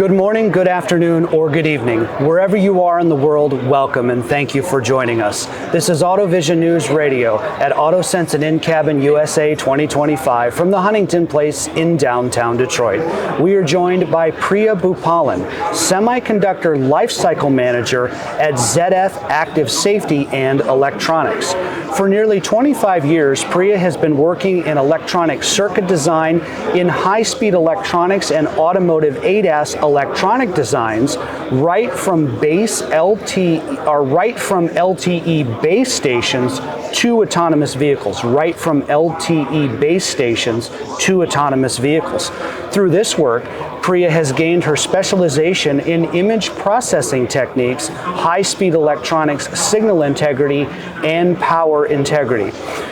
Good morning, good afternoon, or good evening. Wherever you are in the world, welcome and thank you for joining us. This is AutoVision News Radio at AutoSens and InCabin USA 2025 from the Huntington Place in downtown Detroit. We are joined by Priya Boopalan, Semiconductor Life Cycle Manager at ZF Active Safety and Electronics. For nearly 25 years, Priya has been working in electronic circuit design, in high-speed electronics and automotive ADAS electronic designs, right from LTE base stations to autonomous vehicles, right from LTE base stations to autonomous vehicles. Through this work, Priya has gained her specialization in image processing techniques, high-speed electronics, signal integrity, and power integrity.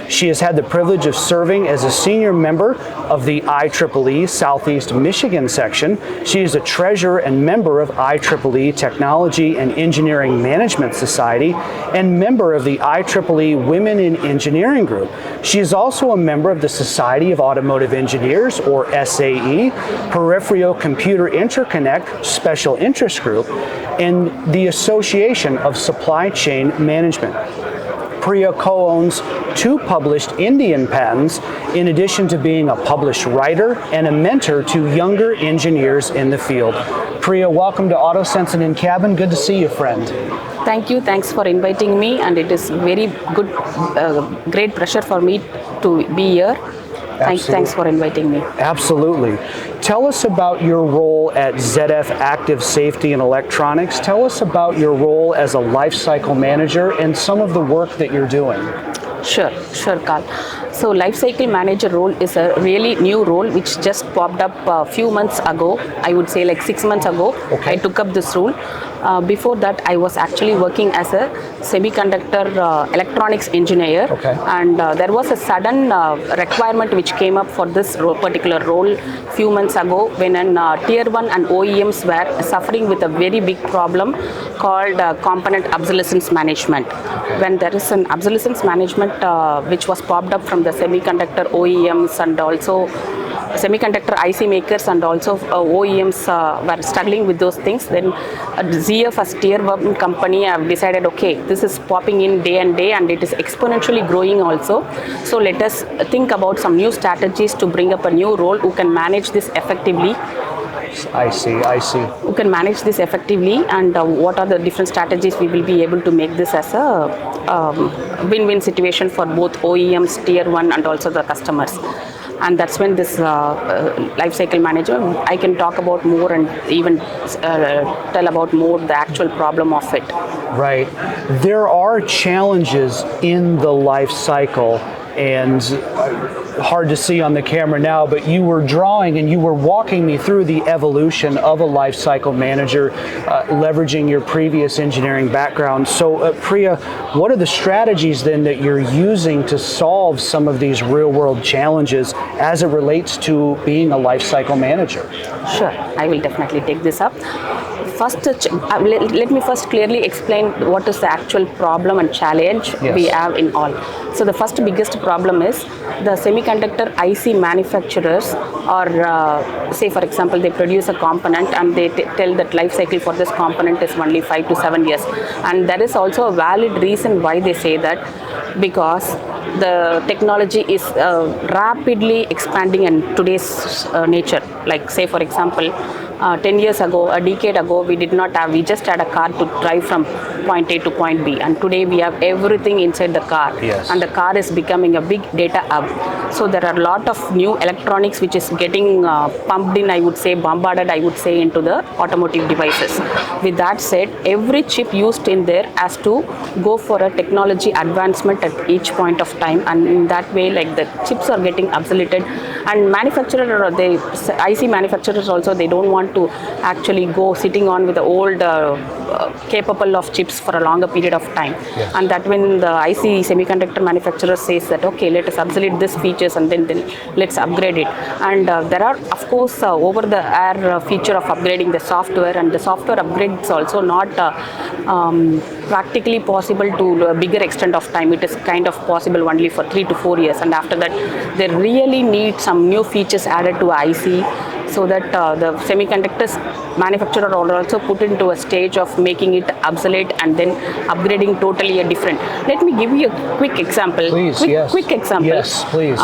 She has had the privilege of serving as a senior member of the IEEE Southeast Michigan section. She is a treasurer and member of IEEE Technology and Engineering Management Society and member of the IEEE Women in Engineering Group. She is also a member of the Society of Automotive Engineers, or SAE, Peripheral Computer Interconnect Special Interest Group, and the Association of Supply Chain Management. Priya co-owns 2 published Indian patents, in addition to being a published writer and a mentor to younger engineers in the field. Priya, welcome to AutoSens and InCabin. Good to see you, friend. Thank you. Thanks for inviting me, and it is very good, great pleasure for me to be here. Thanks for inviting me. Absolutely. Tell us about your role at ZF Active Safety and Electronics. Tell us about your role as a life cycle manager and some of the work that you're doing. Sure, Carl. So life cycle manager role is a really new role which just popped up a few months ago. I would say like 6 months ago. Okay. I took up this role. Before that, I was actually working as a semiconductor electronics engineer. Okay. And there was a sudden requirement which came up for this particular role few months ago when tier 1 and OEMs were suffering with a very big problem called component obsolescence management. Okay. When there is an obsolescence management which was popped up from the semiconductor OEMs and also semiconductor IC makers and also OEMs were struggling with those things, then ZF as tier 1 company have decided, okay, this is popping in day and day and it is exponentially growing also. So let us think about some new strategies to bring up a new role who can manage this effectively. I see. Who can manage this effectively, and what are the different strategies we will be able to make this as a win-win situation for both OEMs, tier 1 and also the customers. And that's when this life cycle manager, I can talk about more and even tell about more the actual problem of it. Right. There are challenges in the life cycle, and hard to see on the camera now, but you were drawing and you were walking me through the evolution of a life cycle manager, leveraging your previous engineering background. So Priya, what are the strategies then that you're using to solve some of these real world challenges as it relates to being a life cycle manager? Sure, I will definitely take this up. First, let me first clearly explain what is the actual problem and challenge we have in all. So the first biggest problem is the semiconductor IC manufacturers, or say for example they produce a component and they tell that life cycle for this component is only 5 to 7 years, and there is also a valid reason why they say that, because the technology is rapidly expanding in today's nature. Like say for example 10 years ago, a decade ago, we just had a car to drive from point A to point B, and today we have everything inside the car. Yes. And the car is becoming a big data hub. So there are a lot of new electronics which is getting pumped in, bombarded into the automotive devices. With that said, every chip used in there has to go for a technology advancement at each point of time, and in that way, like the chips are getting obsoleted, and IC manufacturers also, they don't want to actually go sitting on with the old capable of chips for a longer period of time. Yes. And that when the IC semiconductor manufacturer says that, okay, let us obsolete this features and then let's upgrade it. And there are, of course, over the air feature of upgrading the software, and the software upgrade is also not practically possible to a bigger extent of time. It is kind of possible only for 3 to 4 years, and after that they really need some new features added to IC so that the semiconductors manufacturer are also put into a stage of making it obsolete and then upgrading totally a different. Let me give you a quick example. Please, yes. Quick example. Yes, please.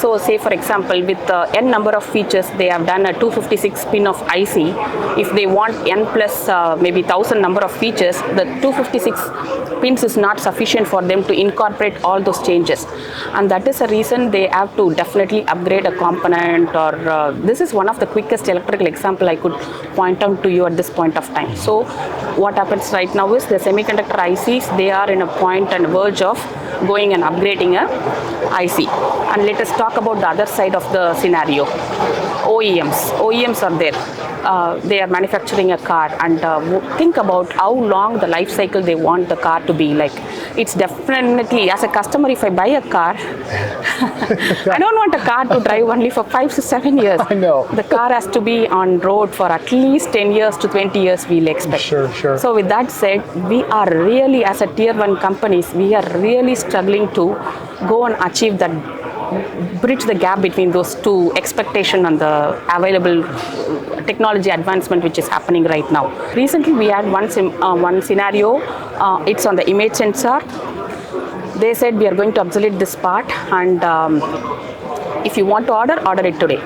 So say for example, with n number of features, they have done a 256 pin of IC. If they want n plus maybe 1000 number of features, the 256 pins is not sufficient for them to incorporate all those changes, and that is the reason they have to definitely upgrade a component. Or this is one of the quickest electrical example I could point out to you at this point of time. So what happens right now is the semiconductor ICs, they are in a point and verge of going and upgrading a IC. And let us talk about the other side of the scenario. OEMs are there. They are manufacturing a car, and think about how long the life cycle they want the car to be. Like, it's definitely, as a customer, if I buy a car, I don't want a car to drive only for 5 to 7 years. I know. The car has to be on road for at least 10 years to 20 years, we'll expect. Sure. So with that said, we are really, as a tier 1 companies, we are really struggling to go and achieve that, bridge the gap between those two expectation and the available technology advancement which is happening right now. Recently we had one scenario, it's on the image sensor. They said we are going to obsolete this part, and if you want to order it today.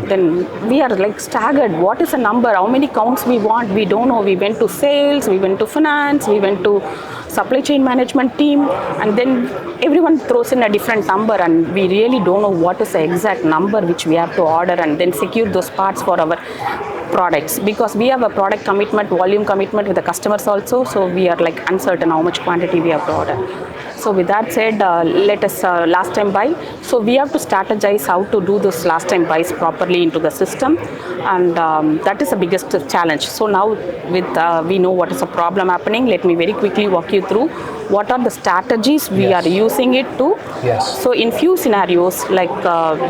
Then we are like staggered. What is the number? How many counts we want? We don't know. We went to sales, we went to finance, we went to supply chain management team, and then everyone throws in a different number, and we really don't know what is the exact number which we have to order and then secure those parts for our products, because we have a product commitment, volume commitment with the customers also, so we are like uncertain how much quantity we have to order. So with that said, let us last time buy. So we have to strategize how to do those last time buys properly into the system, and that is the biggest challenge. So now with we know what is the problem happening. Let me very quickly walk you through what are the strategies we are using it to. Yes. So in few scenarios, like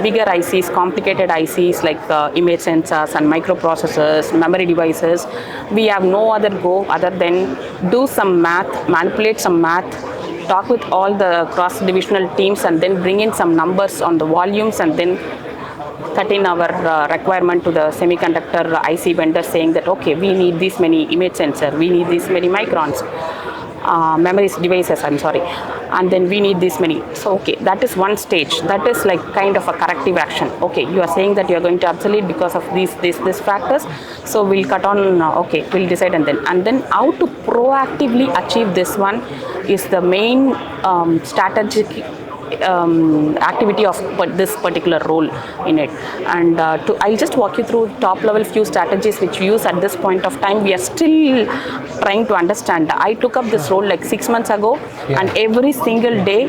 bigger ICs, complicated ICs like image sensors and microprocessors, memory devices, we have no other go other than do some math, manipulate some math, talk with all the cross-divisional teams, and then bring in some numbers on the volumes, and then cut in our requirement to the semiconductor IC vendor saying that, okay, we need this many image sensor, we need this many microns, memory devices, and then we need this many. So okay, that is one stage. That is like kind of a corrective action. Okay, you are saying that you are going to obsolete because of these factors, so we'll cut on, okay, we'll decide, and then how to proactively achieve this one is the main strategic activity of this particular role in it. And I'll just walk you through top level few strategies which we use at this point of time. We are still trying to understand. I took up this role like 6 months ago, and every single day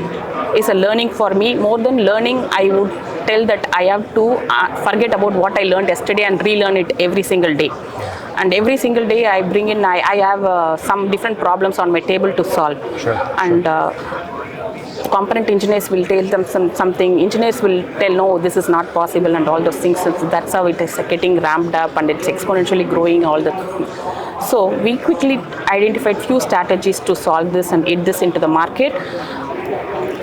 is a learning for me. More than learning, I would tell that I have to forget about what I learned yesterday and relearn it every single day. And every single day I bring in, I have some different problems on my table to solve. And component engineers will tell them something, engineers will tell, no, this is not possible, and all those things. That's how it is getting ramped up, and it's exponentially growing all the. So we quickly identified few strategies to solve this and add this into the market.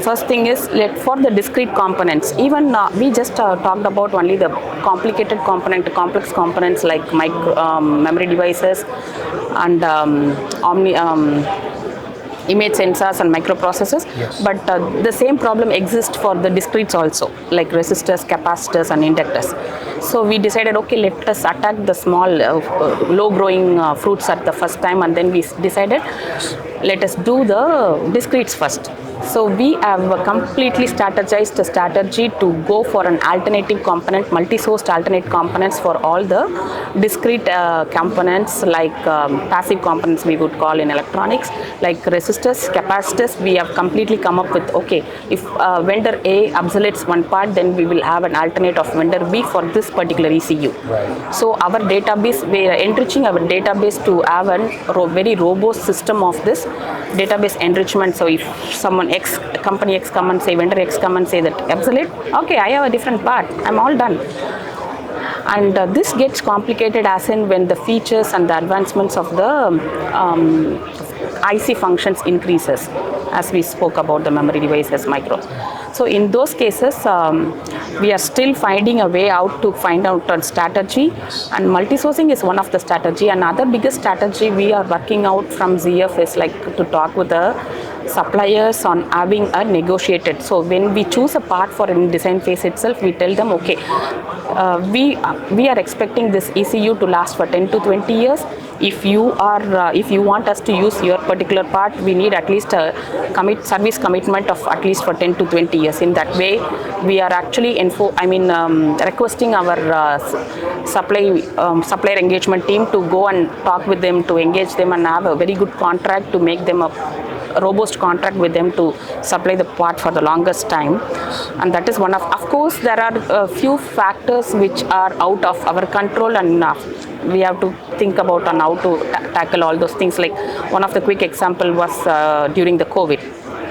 First thing is, for the discrete components, even we just talked about only the complicated component, complex components like memory devices and image sensors and microprocessors. Yes. But the same problem exists for the discretes also, like resistors, capacitors and inductors. So we decided, okay, let us attack the small low growing fruits at the first time, and then we decided let us do the discretes first. So we have completely strategized a strategy to go for an alternative component, multi-sourced alternate components for all the discrete components, like passive components we would call in electronics, like resistors, capacitors. We have completely come up with, okay, if vendor A obsoletes one part, then we will have an alternate of vendor B for this particular ECU. Right. So our database, we are enriching our database to have a very robust system of this database enrichment. So if someone company X come and say, vendor X come and say that obsolete, okay, I have a different part, I'm all done. And this gets complicated as in when the features and the advancements of the IC functions increases, as we spoke about the memory devices, micro. So in those cases, we are still finding a way out to find out a strategy, and multi-sourcing is one of the strategy. Another biggest strategy we are working out from ZF is like to talk with the suppliers on having a negotiated. So when we choose a part for in design phase itself, we tell them, okay, we are expecting this ECU to last for 10 to 20 years. If you want us to use your particular part, we need at least a service commitment of at least for 10 to 20 years. In that way, we are actually requesting our supplier engagement team to go and talk with them, to engage them and have a very good contract, to make them a robust contract with them to supply the part for the longest time. And that is one of course there are a few factors which are out of our control, and we have to think about on how to tackle all those things. Like one of the quick example was during the COVID.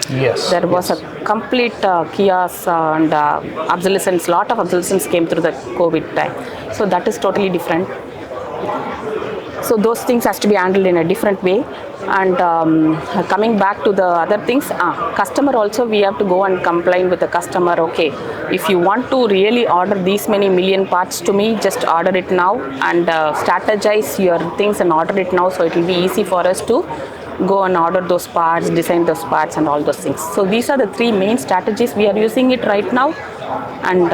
Yes. There was a complete chaos and obsolescence. Lot of obsolescence came through the COVID time. So that is totally different. So those things has to be handled in a different way. And coming back to the other things, customer also, we have to go and complain with the customer. Okay, if you want to really order these many million parts to me, just order it now and strategize your things and order it now, so it will be easy for us to go and order those parts, design those parts and all those things. So these are the three main strategies. We are using it right now, and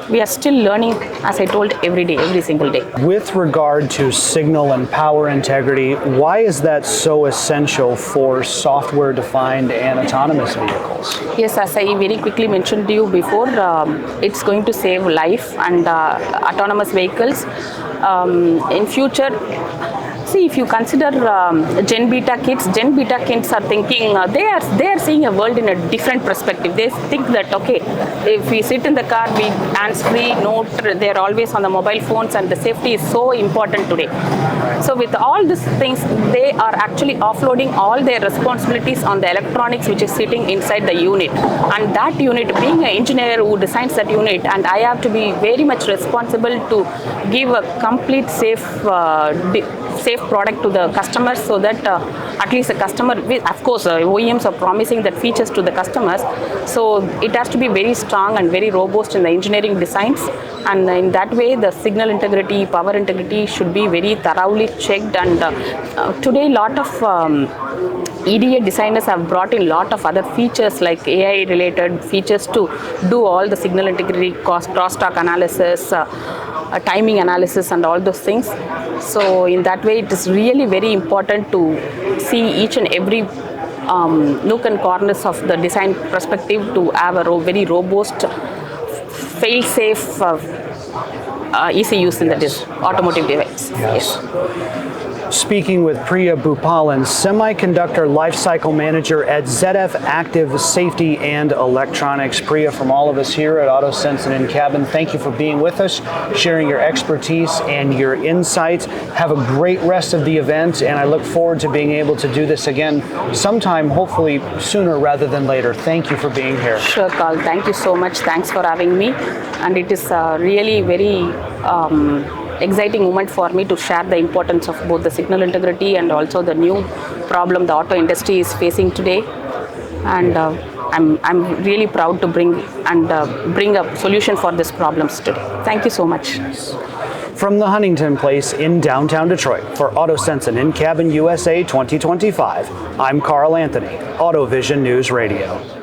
we are still learning, as I told, every day, every single day. With regard to signal and power integrity, why is that so essential for software-defined and autonomous vehicles? Yes, as I very quickly mentioned to you before, it's going to save life, and autonomous vehicles in future. See, if you consider Gen Beta kids are thinking, they are seeing a world in a different perspective. They think that, okay, if we sit in the car, we hands-free, they're always on the mobile phones, and the safety is so important today. So with all these things, they are actually offloading all their responsibilities on the electronics which is sitting inside the unit. And that unit, being an engineer who designs that unit, and I have to be very much responsible to give a complete safe product to the customer, so that at least the customer, of course OEMs are promising that features to the customers, so it has to be very strong and very robust in the engineering designs, and in that way the signal integrity, power integrity should be very thoroughly checked. And today lot of EDA designers have brought in lot of other features like AI related features to do all the signal integrity, crosstalk analysis, timing analysis and all those things. So in that way, it is really very important to see each and every nook and corners of the design perspective to have a very robust, fail-safe ECUs in the automotive device. Yes. Speaking with Priya Boopalan, Semiconductor Life Cycle Manager at ZF Active Safety and Electronics. Priya, from all of us here at AutoSens and InCabin, thank you for being with us, sharing your expertise and your insights. Have a great rest of the event, and I look forward to being able to do this again sometime, hopefully sooner rather than later. Thank you for being here. Sure, Carl. Thank you so much. Thanks for having me. And it is really very exciting moment for me to share the importance of both the signal integrity and also the new problem the auto industry is facing today. And I'm really proud to bring a solution for these problems today. Thank you so much. From the Huntington Place in downtown Detroit, for AutoSens and InCabin USA 2025, I'm Carl Anthony, AutoVision News Radio.